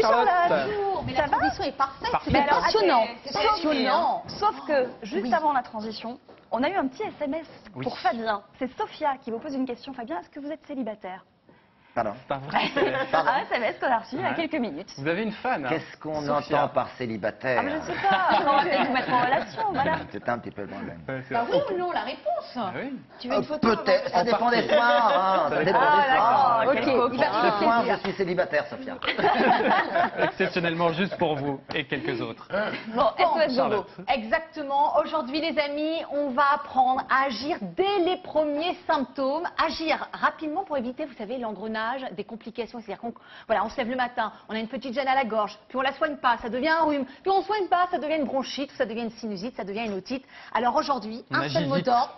Salut Charlotte. Bonjour, mais la transition est parfaite, Parfait. c'est passionnant. C'est passionnant. Sauf que, juste Oui. avant la transition, on a eu un petit SMS Oui. pour Fabien. C'est Sophia qui vous pose une question. Fabien, est-ce que vous êtes célibataire? Pardon. C'est un vrai SMS. Un SMS qu'on a reçu il y a Ouais. quelques minutes. Vous avez une fan. Qu'est-ce qu'on Sophia. entend par célibataire? Ah, mais je ne sais pas. On va peut-être vous mettre en relation, voilà. C'est un petit peu le problème. Ouais, c'est Bah vrai. oui ou non, la réponse. Ah oui. Tu veux une photo Peut-être, ça dépend des soirs. Hein, ça dépend Ah, des soirs. d'accord. Ok. Il va Ce faire soir, plaisir. je suis célibataire, Sophia. Exceptionnellement juste pour vous et quelques autres. Bon, SOS Bobo. Charlotte. Exactement. Aujourd'hui, les amis, on va apprendre à agir dès les premiers symptômes. Agir rapidement pour éviter, vous savez, l'engrenage des complications. C'est-à-dire qu'on voilà, on se lève le matin, on a une petite gêne à la gorge, puis on la soigne pas, ça devient un rhume, puis on ne soigne pas, ça devient une bronchite, ça devient une sinusite, ça devient une otite. Alors aujourd'hui, On un agit seul mot vite. d'ordre.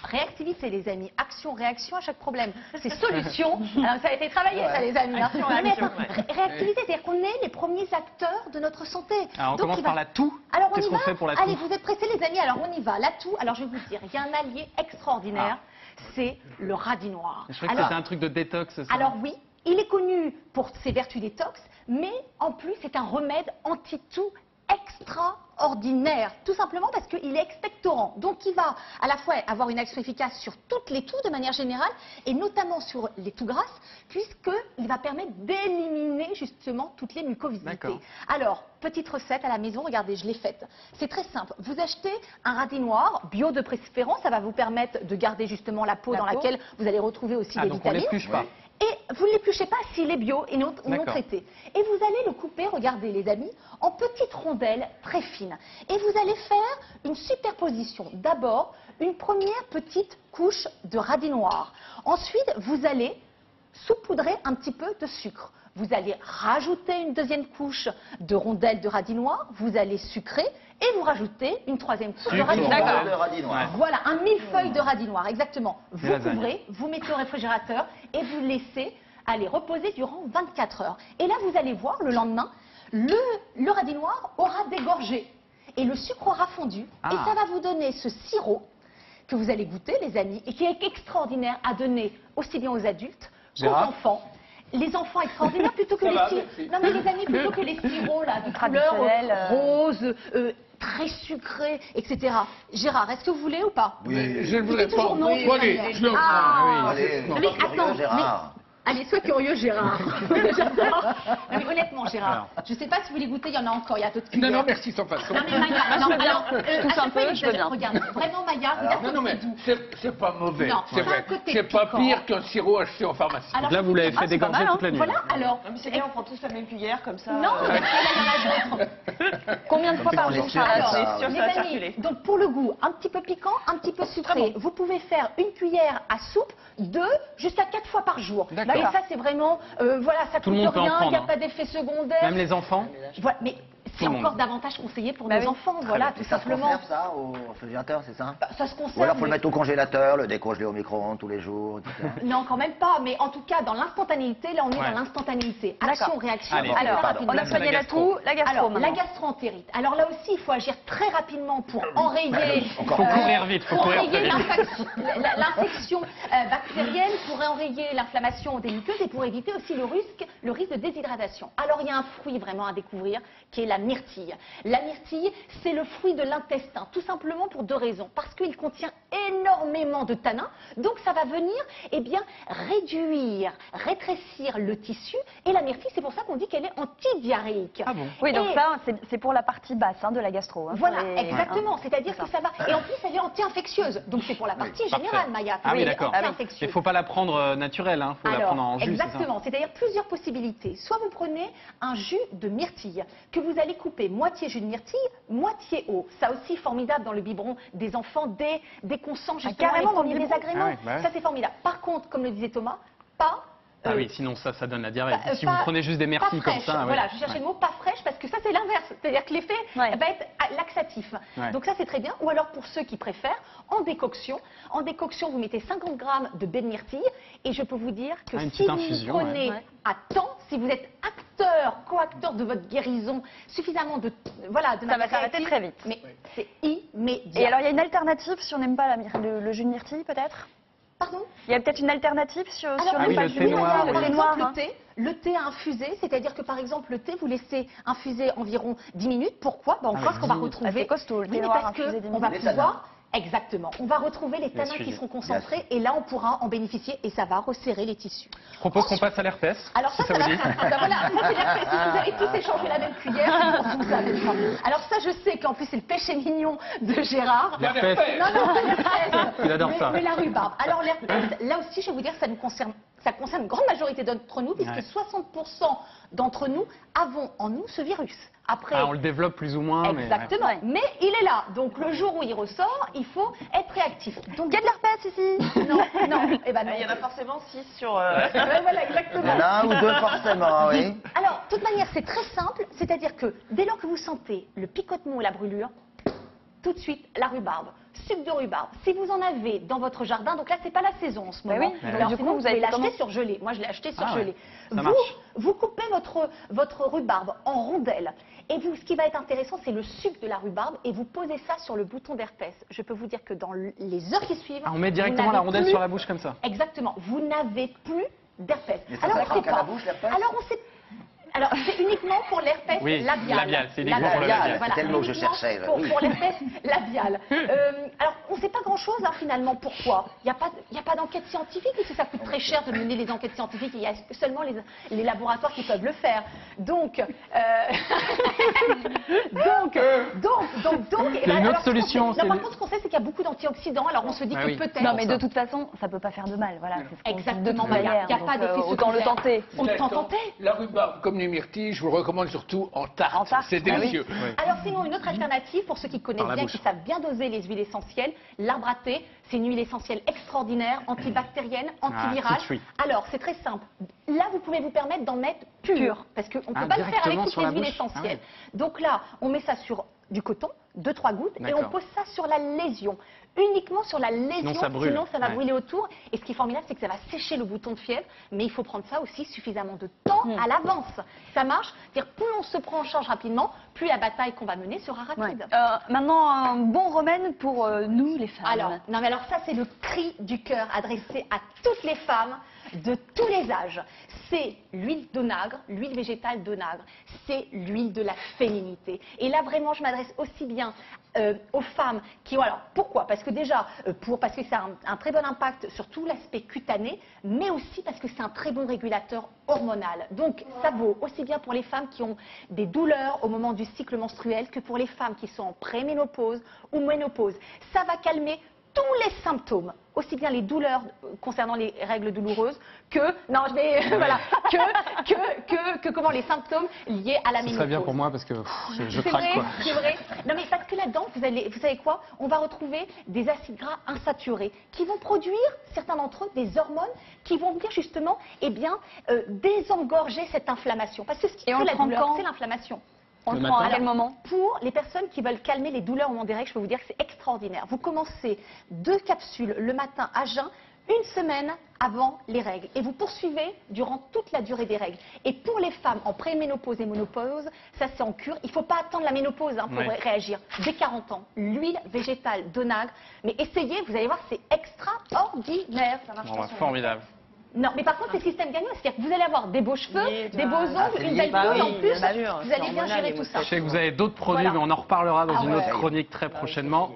Réactivité, les amis. Action, réaction à chaque problème. C'est solution. Alors, ça a été travaillé, ça, les amis. Action, Non, mais réaction, attends, réactivité, c'est-à-dire qu'on est les premiers acteurs de notre santé. Alors on Donc, commence il va- par la toux. Alors on Qu'est-ce y qu'on va. fait pour la Allez, toux? vous êtes pressés, les amis. Alors on y va. La toux. Alors je vais vous dire, il y a un allié extraordinaire. C'est le radis noir. Je croyais que Alors, c'était un truc de détox. Ça. alors oui, il est connu pour ses vertus détox, mais en plus c'est un remède anti-toux extraordinaire, tout simplement parce qu'il est expectorant. Donc il va à la fois avoir une action efficace sur toutes les toux de manière générale, et notamment sur les toux grasses, puisqu'il va permettre d'éliminer justement toutes les mucosités. D'accord. Alors, petite recette à la maison, regardez, je l'ai faite. C'est très simple. Vous achetez un radis noir, bio de préférence, ça va vous permettre de garder justement la peau La dans peau. laquelle vous allez retrouver aussi Ah, des donc on vitamines. l'épluche pas. Et vous ne l'épluchez pas s'il est bio et non D'accord. traité. Et vous allez le couper, regardez les amis, en petites rondelles très fines. Et vous allez faire une superposition. D'abord, une première petite couche de radis noir. Ensuite, vous allez saupoudrer un petit peu de sucre. Vous allez rajouter une deuxième couche de rondelles de radis noir. Vous allez sucrer et vous rajoutez une troisième couche de Sucre, radis noir. D'accord. Le radis noir. Ouais. Voilà, un millefeuille de radis noir, exactement. Vous lasagne. couvrez, vous mettez au réfrigérateur et vous laissez aller reposer durant 24 heures. Et là, vous allez voir, le lendemain, le radis noir aura dégorgé et le sucre aura fondu. Ah. Et ça va vous donner ce sirop que vous allez goûter, les amis, et qui est extraordinaire à donner aussi bien aux adultes qu'aux Gérard enfants. Les enfants extraordinaires plutôt que les sirops. Non mais les amis, plutôt que les sirops là, de couleur Traditionnels, rose, très sucré, etc. Gérard, est-ce que vous voulez ou pas? Oui. Je ne voudrais Dites toujours pas. non, Bon, allez, Gérard. je le Ah, Allez, mais sois curieux, attends, Gérard. allez, sois curieux, Gérard. J'adore. Non, mais honnêtement, Gérard, je ne sais pas si vous voulez goûter, il y en a encore, il y a d'autres Non, cuillères. non, merci, sans façon. Non, mais Maya, non, je veux bien. alors, Je tousse à un chaque peu, fois, il je veux bien. Regarde, vraiment, Maya, il a Alors, Non, non, mais c'est pas mauvais. Non, C'est ça a vrai. un côté C'est pas piquant. pire qu'un sirop acheté en pharmacie. Alors, Là, vous l'avez fait c'est pas dégorger mal, toute la nuit. Voilà, alors. Non, mais c'est bien, on prend tous la même cuillère, comme ça. Non, mais là, il y en a d'autres. Combien de fois par on jour, est sûr, Charlotte? ça, C'est sûr, les ça va amis, circuler. donc pour le goût, un petit peu piquant, un petit peu sucré, vous pouvez faire une cuillère à soupe 2 jusqu'à 4 fois par jour. D'accord. Et ça, c'est vraiment, voilà, ça Tout le coûte monde peut en rien, il n'y a prendre, pas d'effet secondaire. Même les enfants. Voilà, mais c'est Tout le encore monde. davantage conseillé pour Bah nos oui. enfants, voilà, tout Et ça se simplement. conserve ça au réfrigérateur, c'est ça? Bah, ça se conserve. Ou alors faut le mais- mettre au congélateur, le décongeler au micro-ondes tous les jours, etc. Non, quand même pas, mais en tout cas, dans l'instantanéité, là, on est Ouais. dans l'instantanéité. D'accord. Action, réaction. Allez. très Alors, rapidement. on a soigné la toux, la gastro Alors, la maintenant. gastroentérite. Alors là aussi, il faut agir très rapidement pour enrayer. Encore Faut courir vite, faut pour courir enrayer très vite. l'infection bactérienne, pour enrayer l'inflammation des muqueuses et pour éviter aussi le risque de déshydratation. Alors, il y a un fruit vraiment à découvrir qui est la myrtille. La myrtille, c'est le fruit de l'intestin, tout simplement pour 2 raisons. Parce qu'il contient énormément de tanins, donc ça va venir réduire, rétrécir le tissu. Et la myrtille, c'est pour ça qu'on dit qu'elle est antidiarrhéique. Ah bon? Oui, donc Et- ça, c'est pour la partie basse hein, de la gastro. hein, Voilà, pour les- exactement. hein, C'est-à-dire c'est que ça va. Et en plus, elle est anti-infectieuse. Donc c'est pour la partie Parfait. générale, Maya. Ah oui, Elle est d'accord. anti-infectieuse. Il faut pas la prendre naturelle, hein. Faut la prendre en jus, c'est ça? exactement. C'est-à-dire plusieurs possibilités. Soit vous prenez un jus de myrtille que vous allez couper moitié jus de myrtille, moitié eau. Ça aussi formidable dans le biberon des enfants dès qu'on sent justement carrément les dans le premiers biberon. désagréments. Ah oui, bah ouais. Ça c'est formidable. Par contre, comme le disait Thomas, pas Ah oui, sinon ça donne la diarrhée. Si pas- vous prenez juste des pas myrtilles comme fraîche. ça. ouais. Voilà, je cherchais le mot pas fraîche parce que ça c'est l'inverse. C'est-à-dire que l'effet Ouais. va être laxatif. Ouais. Donc ça c'est très bien. Ou alors pour ceux qui préfèrent, en décoction, vous mettez 50 grammes de baie de myrtille et je peux vous dire que Ah, une si petite vous infusion, prenez ouais. à temps, si vous êtes acteur, co-acteur de votre guérison, suffisamment de Ça va s'arrêter très vite. Mais c'est immédiat. Et alors, il y a une alternative si on n'aime pas le jus de myrtille, peut-être? Pardon? Il y a peut-être une alternative sur Alors, les oui, pages le thé noir, le par thé exemple, noir, hein. le thé à infuser, c'est-à-dire que par exemple le thé, vous laissez infuser environ 10 minutes. Pourquoi? Ben, on croit qu'on va retrouver. C'est costaud, le Oui, thé mais noir parce infusé 10 qu'on va minutes. pouvoir. Exactement. On va retrouver les tanins suivi. qui seront concentrés et là on pourra en bénéficier et ça va resserrer les tissus. Je propose qu'on passe à l'herpès, Alors si ça, ça vous dit. ben voilà, ça c'est l'herpès. Si vous avez tous échangé la même cuillère, c'est pour tout ça, n'est-ce pas? Alors ça, je sais qu'en plus c'est le péché mignon de Gérard. L'herpès. Non, pas l'herpès. Il adore ça. Mais la rhubarbe. Alors l'herpès, là aussi, je vais vous dire que ça concerne une grande majorité d'entre nous, puisque Ouais. 60% d'entre nous avons en nous ce virus. Après, Ah, on le développe plus ou moins, mais... exactement. ouais. Mais il est là. Donc le jour où il ressort, il faut être réactif. Donc Il y a de l'herpès ici. non, non, eh ben non. Il y en a forcément 6 sur... Ouais, voilà, Il y exactement. en a un ou deux forcément, oui. Alors, de toute manière, c'est très simple, c'est-à-dire que dès lors que vous sentez le picotement ou la brûlure, tout de suite, la rhubarbe, sucre de rhubarbe. Si vous en avez dans votre jardin, donc là, c'est pas la saison en ce Bah moment. oui, Alors, du coup, sinon, vous vous avez pouvez fait l'acheter comment surgelé. Moi, je l'ai acheté Ah surgelé. ouais, ça marche. Vous coupez votre rhubarbe en rondelles. Et vous, ce qui va être intéressant, c'est le sucre de la rhubarbe. Et vous posez ça sur le bouton d'herpès. Je peux vous dire que dans les heures qui suivent, Ah, on met vous directement la n'avez rondelle plus- sur la bouche comme ça. Exactement. Vous n'avez plus d'herpès. Mais ça Alors, s'attrape c'est qu'à la pas. bouche, l'herpès Alors, on sait. Alors, c'est uniquement pour l'herpès Oui, labial. labial, c'est uniquement pour le labial. Voilà, C'était le mot que je uniquement cherchais, Pour, oui. pour l'herpès labial. Alors, on ne sait pas grand-chose, hein, finalement. Pourquoi? Il n'y a pas d'enquête scientifique, parce que ça coûte très cher de mener les enquêtes scientifiques. Il y a seulement les laboratoires qui peuvent le faire. Donc, Il y a une autre solution, Non, c'est par le- contre, ce qu'on sait, c'est qu'il y a beaucoup d'antioxydants. Alors, on se dit Ah que oui. peut-être. Non, mais de toute façon, ça peut pas faire de mal. Voilà, c'est ce qu'on dit de Exactement, toute il n'y manière. a pas Donc, d'effet autant le secondaire. tenter. Autant tenter. La rhubarbe, comme les myrtilles, je vous le recommande surtout en tarte. En tarte, C'est ah oui. délicieux. Oui. Alors sinon, une autre alternative pour ceux qui connaissent Par la bien, bouche. qui savent bien doser les huiles essentielles, l'arbre à thé, c'est une huile essentielle extraordinaire, antibactérienne, antivirale. tout de suite. Alors, c'est très simple. Là, vous pouvez vous permettre d'en mettre pur, parce qu'on ne peut Ah, pas le faire avec directement toutes sur les la huiles bouche. essentielles. Ah Donc là, on met ça sur du coton, 2-3 gouttes, et on D'accord. pose ça sur la lésion. Uniquement sur la lésion, Sinon, ça brûle. sinon ça va Ouais. brûler autour. Et ce qui est formidable, c'est que ça va sécher le bouton de fièvre, mais il faut prendre ça aussi suffisamment de temps à l'avance. Ça marche, c'est-à-dire plus on se prend en charge rapidement, plus la bataille qu'on va mener sera Ouais. rapide. Maintenant, un bon remède pour nous, les femmes. Alors, non mais alors ça c'est le cri du cœur adressé à toutes les femmes de tous les âges. C'est l'huile d'onagre, l'huile végétale d'onagre. C'est l'huile de la féminité. Et là vraiment je m'adresse aussi bien aux femmes qui ont... Alors pourquoi? Parce que déjà, parce que ça a un très bon impact sur tout l'aspect cutané, mais aussi parce que c'est un très bon régulateur hormonal. Donc ça vaut aussi bien pour les femmes qui ont des douleurs au moment du cycle menstruel que pour les femmes qui sont en préménopause ou ménopause. Ça va calmer tous les symptômes, aussi bien les douleurs concernant les règles douloureuses que, non, je vais, voilà, que comment les symptômes liés à la Ce ménopause. serait bien pour moi parce que je C'est craque vrai, quoi. c'est vrai. Non mais parce que là-dedans, vous savez quoi? On va retrouver des acides gras insaturés qui vont produire, certains d'entre eux, des hormones qui vont venir justement, eh bien, désengorger cette inflammation. Parce que ce qui Et on fait le la prend douleur, quand? c'est l'inflammation. On Le le prend à matin. quel moment? Pour les personnes qui veulent calmer les douleurs au moment des règles, je peux vous dire que c'est extraordinaire. Vous commencez 2 capsules le matin à jeun, une semaine avant les règles. Et vous poursuivez durant toute la durée des règles. Et pour les femmes en préménopause et ménopause, ça c'est en cure. Il ne faut pas attendre la ménopause pour Oui. réagir. Dès 40 ans, l'huile végétale d'onagre. Mais essayez, vous allez voir, c'est extraordinaire. Ça marche Bon, pas bah, sur formidable. Non, mais par contre, c'est système gagnant. C'est-à-dire que vous allez avoir des beaux cheveux, Oui, des beaux ongles, c'est une lié. belle Bah peau oui, en plus. bien sûr, Vous c'est allez bien hormonal, gérer les tout ça. Je sais que vous avez d'autres produits, Voilà. mais on en reparlera dans Ah une autre ouais. chronique très prochainement.